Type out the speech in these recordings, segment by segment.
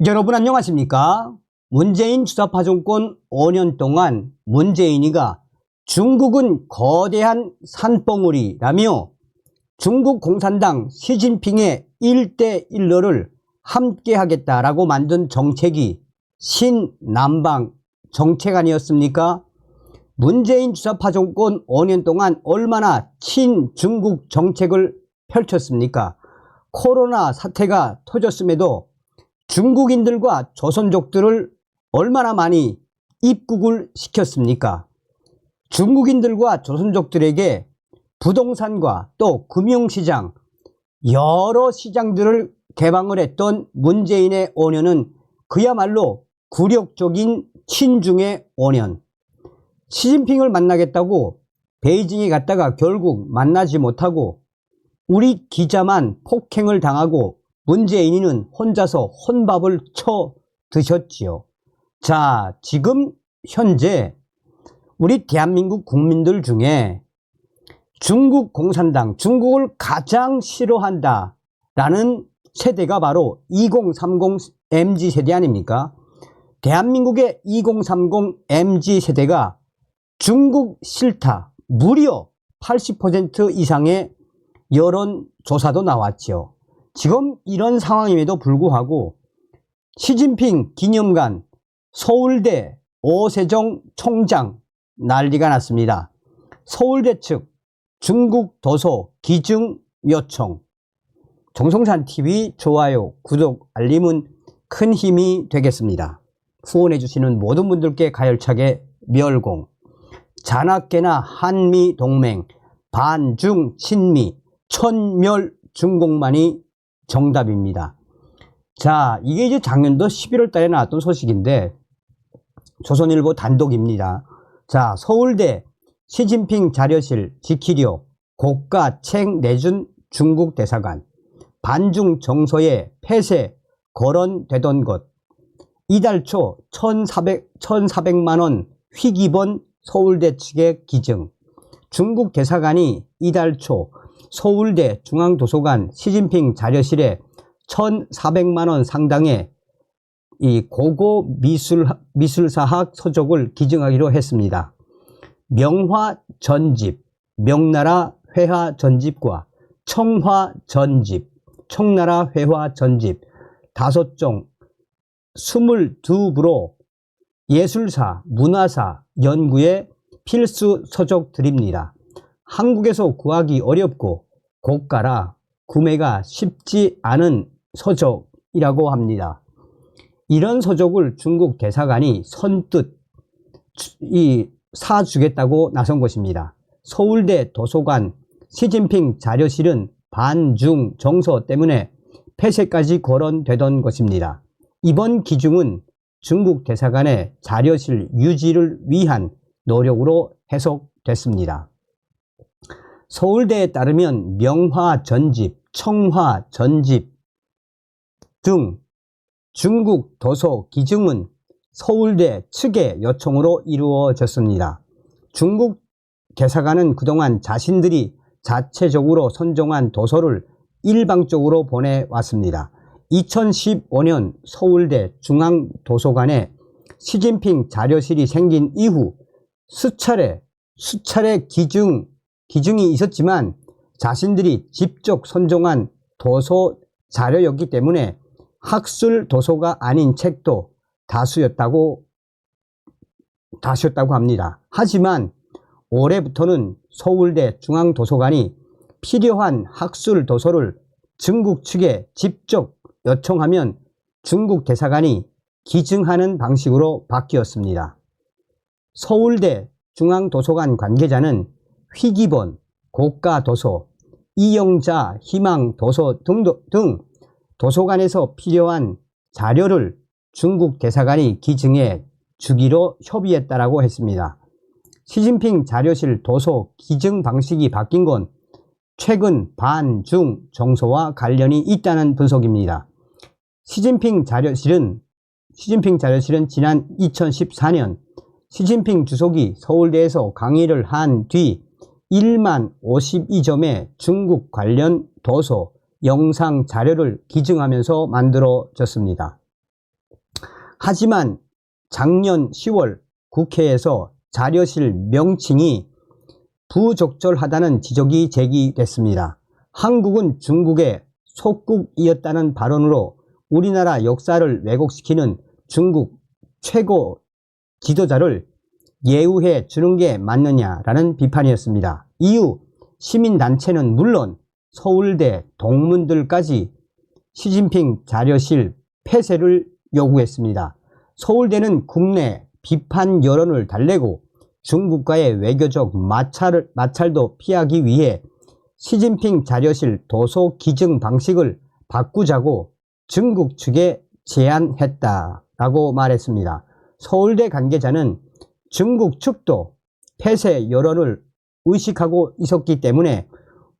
여러분 안녕하십니까? 문재인 주사파 정권 5년 동안 문재인이가 중국은 거대한 산봉우리라며 중국 공산당 시진핑의 1대1로를 함께 하겠다라고 만든 정책이 신남방 정책 아니었습니까? 문재인 주사파 정권 5년 동안 얼마나 친중국 정책을 펼쳤습니까? 코로나 사태가 터졌음에도 중국인들과 조선족들을 얼마나 많이 입국을 시켰습니까? 중국인들과 조선족들에게 부동산과 또 금융시장, 여러 시장들을 개방을 했던 문재인의 5년은 그야말로 굴욕적인 친중의 5년. 시진핑을 만나겠다고 베이징에 갔다가 결국 만나지 못하고 우리 기자만 폭행을 당하고 문재인이는 혼자서 혼밥을 쳐 드셨지요. 자, 지금 현재 우리 대한민국 국민들 중에 중국 공산당, 중국을 가장 싫어한다 라는 세대가 바로 2030 MZ세대 아닙니까? 대한민국의 2030 MZ세대가 중국 싫다, 무려 80% 이상의 여론조사도 나왔죠. 지금 이런 상황임에도 불구하고 시진핑 기념관 서울대 오세정 총장 난리가 났습니다. 서울대 측 중국 도서 기증 요청. 정성산TV 좋아요, 구독, 알림은 큰 힘이 되겠습니다. 후원해주시는 모든 분들께 가열차게 멸공. 자나깨나 한미동맹, 반중 친미, 천멸 중공만이 정답입니다. 자, 이게 이제 작년도 11월 달에 나왔던 소식인데 조선일보 단독입니다. 자, 서울대 시진핑 자료실 지키려 고가 책 내준 중국 대사관, 반중 정서에 폐쇄 거론되던 것, 이달 초 1,400만 원 휘기본 서울대 측의 기증, 중국 대사관이 이달 초 서울대 중앙도서관 시진핑 자료실에 1,400만 원 상당의 이 고고 미술사학 서적을 기증하기로 했습니다. 명화 전집, 명나라 회화 전집과 청화 전집, 청나라 회화 전집 5종 22부로 예술사, 문화사 연구에 필수 서적들입니다. 한국에서 구하기 어렵고 고가라 구매가 쉽지 않은 서적이라고 합니다. 이런 서적을 중국 대사관이 선뜻 사주겠다고 나선 것입니다. 서울대 도서관 시진핑 자료실은 반중 정서 때문에 폐쇄까지 거론되던 것입니다. 이번 기증은 중국 대사관의 자료실 유지를 위한 노력으로 해석됐습니다. 서울대에 따르면 명화 전집, 청화 전집 등 중국 도서 기증은 서울대 측의 요청으로 이루어졌습니다. 중국 대사관은 그동안 자신들이 자체적으로 선정한 도서를 일방적으로 보내왔습니다. 2015년 서울대 중앙도서관에 시진핑 자료실이 생긴 이후 수차례 기증이 있었지만 자신들이 직접 선정한 도서 자료였기 때문에 학술 도서가 아닌 책도 다수였다고 합니다. 하지만 올해부터는 서울대 중앙도서관이 필요한 학술 도서를 중국 측에 직접 요청하면 중국 대사관이 기증하는 방식으로 바뀌었습니다. 서울대 중앙도서관 관계자는 휘기본, 고가도서, 이영자 희망도서 등 도서관에서 필요한 자료를 중국 대사관이 기증해 주기로 협의했다라고 했습니다. 시진핑 자료실 도서 기증 방식이 바뀐 건 최근 반중 정서와 관련이 있다는 분석입니다. 시진핑 자료실은 지난 2014년 시진핑 주석이 서울대에서 강의를 한 뒤 1만 52점의 중국 관련 도서, 영상 자료를 기증하면서 만들어졌습니다. 하지만 작년 10월 국회에서 자료실 명칭이 부적절하다는 지적이 제기됐습니다. 한국은 중국의 속국이었다는 발언으로 우리나라 역사를 왜곡시키는 중국 최고 지도자를 예우해 주는 게 맞느냐라는 비판이었습니다. 이후 시민단체는 물론 서울대 동문들까지 시진핑 자료실 폐쇄를 요구했습니다. 서울대는 국내 비판 여론을 달래고 중국과의 외교적 마찰도 피하기 위해 시진핑 자료실 도서 기증 방식을 바꾸자고 중국 측에 제안했다라고 말했습니다. 서울대 관계자는 중국 측도 폐쇄 여론을 의식하고 있었기 때문에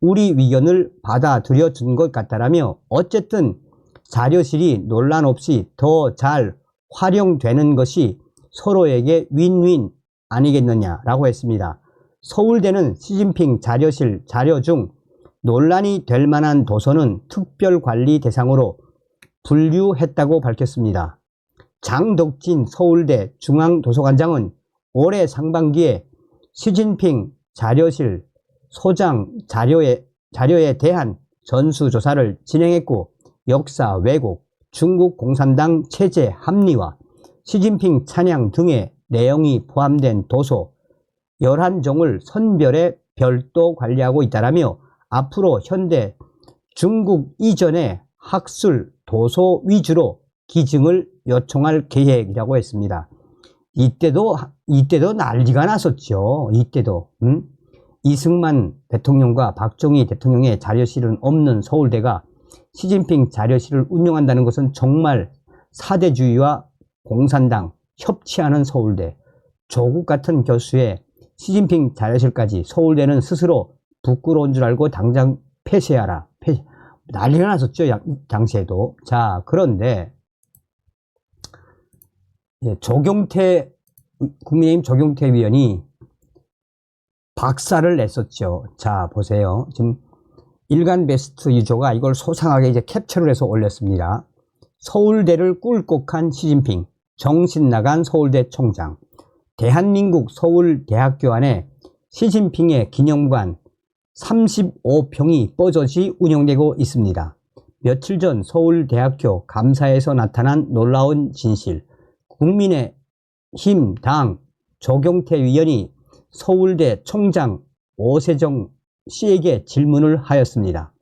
우리 의견을 받아들여 준 것 같다라며 어쨌든 자료실이 논란 없이 더 잘 활용되는 것이 서로에게 윈윈 아니겠느냐라고 했습니다. 서울대는 시진핑 자료실 자료 중 논란이 될 만한 도서는 특별관리 대상으로 분류했다고 밝혔습니다. 장덕진 서울대 중앙도서관장은 올해 상반기에 시진핑 자료실 소장 자료에 대한 전수조사를 진행했고 역사 왜곡, 중국 공산당 체제 합리화, 시진핑 찬양 등의 내용이 포함된 도서 11종을 선별해 별도 관리하고 있다라며 앞으로 현대 중국 이전의 학술 도서 위주로 기증을 요청할 계획이라고 했습니다. 이때도 난리가 났었죠. 이때도 이승만 대통령과 박정희 대통령의 자료실은 없는 서울대가 시진핑 자료실을 운영한다는 것은 정말 사대주의와 공산당 협치하는 서울대, 조국 같은 교수의 시진핑 자료실까지 서울대는 스스로 부끄러운 줄 알고 당장 폐쇄하라. 난리가 났었죠. 당시에도. 자, 그런데 국민의힘 조경태 위원이 박살을 냈었죠. 자, 보세요. 지금 일간베스트 유저가 이걸 소상하게 이제 캡처를 해서 올렸습니다. 서울대를 꿀꺽한 시진핑, 정신 나간 서울대 총장, 대한민국 서울대학교 안에 시진핑의 기념관 35평이 뻗어지 운영되고 있습니다. 며칠 전 서울대학교 감사에서 나타난 놀라운 진실, 국민의힘 당 조경태 위원이 서울대 총장 오세정 씨에게 질문을 하였습니다.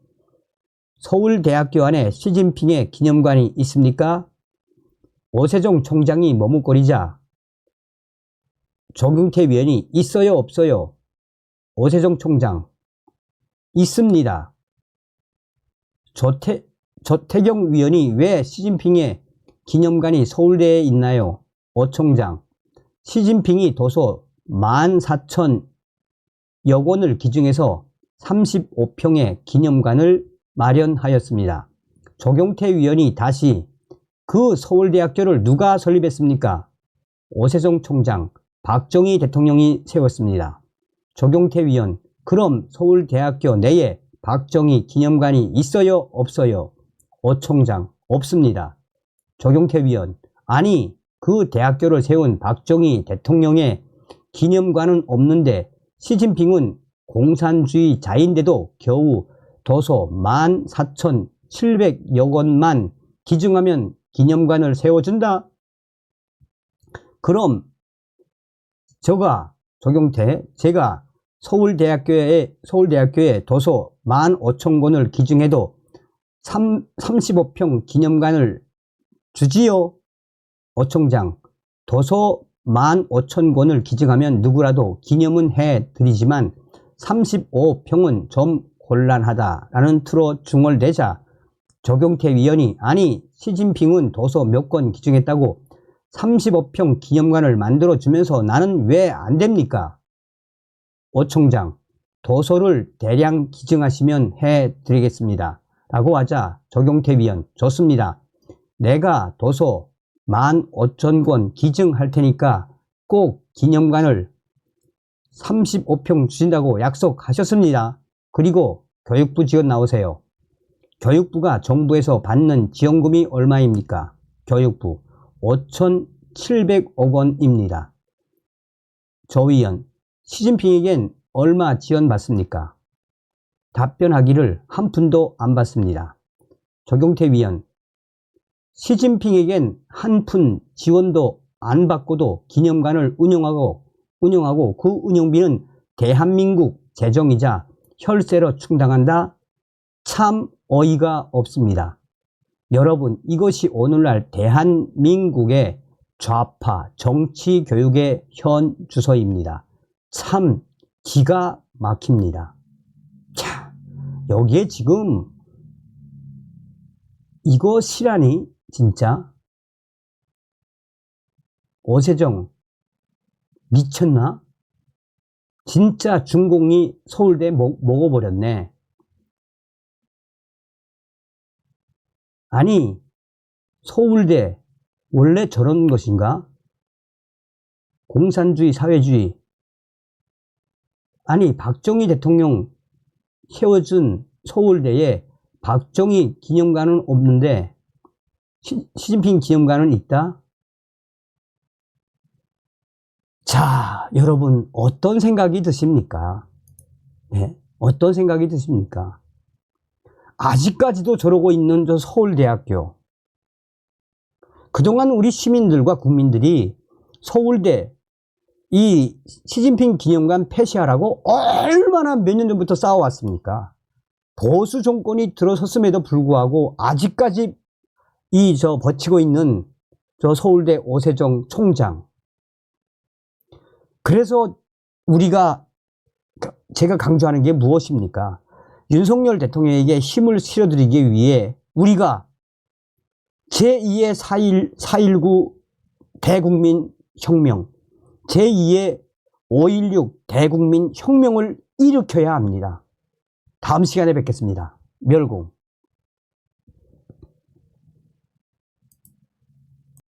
서울대학교 안에 시진핑의 기념관이 있습니까? 오세정 총장이 머뭇거리자 조경태 위원이 있어요, 없어요? 오세정 총장 있습니다. 조태경 위원이 왜 시진핑의 기념관이 서울대에 있나요? 오 총장, 시진핑이 도서 14,000여 권을 기증해서 35평의 기념관을 마련하였습니다. 조경태 위원이 다시 그 서울대학교를 누가 설립했습니까? 오세정 총장, 박정희 대통령이 세웠습니다. 조경태 위원, 그럼 서울대학교 내에 박정희 기념관이 있어요, 없어요? 오 총장, 없습니다. 조경태 위원, 아니 그 대학교를 세운 박정희 대통령의 기념관은 없는데 시진핑은 공산주의자인데도 겨우 도서 14,700여 권만 기증하면 기념관을 세워준다? 그럼 제가 서울대학교에 도서 15,000권을 기증해도 35평 기념관을 주지요? 오 총장, 도서 15,000권을 기증하면 누구라도 기념은 해드리지만 35평은 좀 곤란하다라는 틀어 중얼대자 조경태 위원이 아니 시진핑은 도서 몇 권 기증했다고 35평 기념관을 만들어주면서 나는 왜 안 됩니까? 오 총장, 도서를 대량 기증하시면 해드리겠습니다. 라고 하자 조경태 위원, 좋습니다. 내가 도서 15,000권 기증할 테니까 꼭 기념관을 35평 주신다고 약속하셨습니다. 그리고 교육부 지원 나오세요. 교육부가 정부에서 받는 지원금이 얼마입니까? 교육부 5,700억 원입니다. 조 위원, 시진핑에겐 얼마 지원받습니까? 답변하기를 한 푼도 안 받습니다. 조경태 위원, 시진핑에겐 한 푼 지원도 안 받고도 기념관을 운영하고 그 운영비는 대한민국 재정이자 혈세로 충당한다? 참 어이가 없습니다. 여러분, 이것이 오늘날 대한민국의 좌파 정치 교육의 현 주소입니다. 참 기가 막힙니다. 자, 여기에 지금 이것이라니 진짜 오세정 미쳤나? 진짜 중공이 서울대 먹어버렸네. 아니, 서울대 원래 저런 것인가? 공산주의, 사회주의. 아니, 박정희 대통령 세워준 서울대에 박정희 기념관은 없는데 시진핑 기념관은 있다? 자, 여러분 어떤 생각이 드십니까? 네? 어떤 생각이 드십니까? 아직까지도 저러고 있는 저 서울대학교. 그동안 우리 시민들과 국민들이 서울대 이 시진핑 기념관 폐쇄하라고 얼마나 몇 년 전부터 싸워왔습니까? 보수 정권이 들어섰음에도 불구하고 아직까지 버티고 있는 저 서울대 오세정 총장. 그래서 제가 강조하는 게 무엇입니까? 윤석열 대통령에게 힘을 실어드리기 위해 우리가 제2의 4.19 대국민 혁명, 제2의 5.16 대국민 혁명을 일으켜야 합니다. 다음 시간에 뵙겠습니다. 멸공.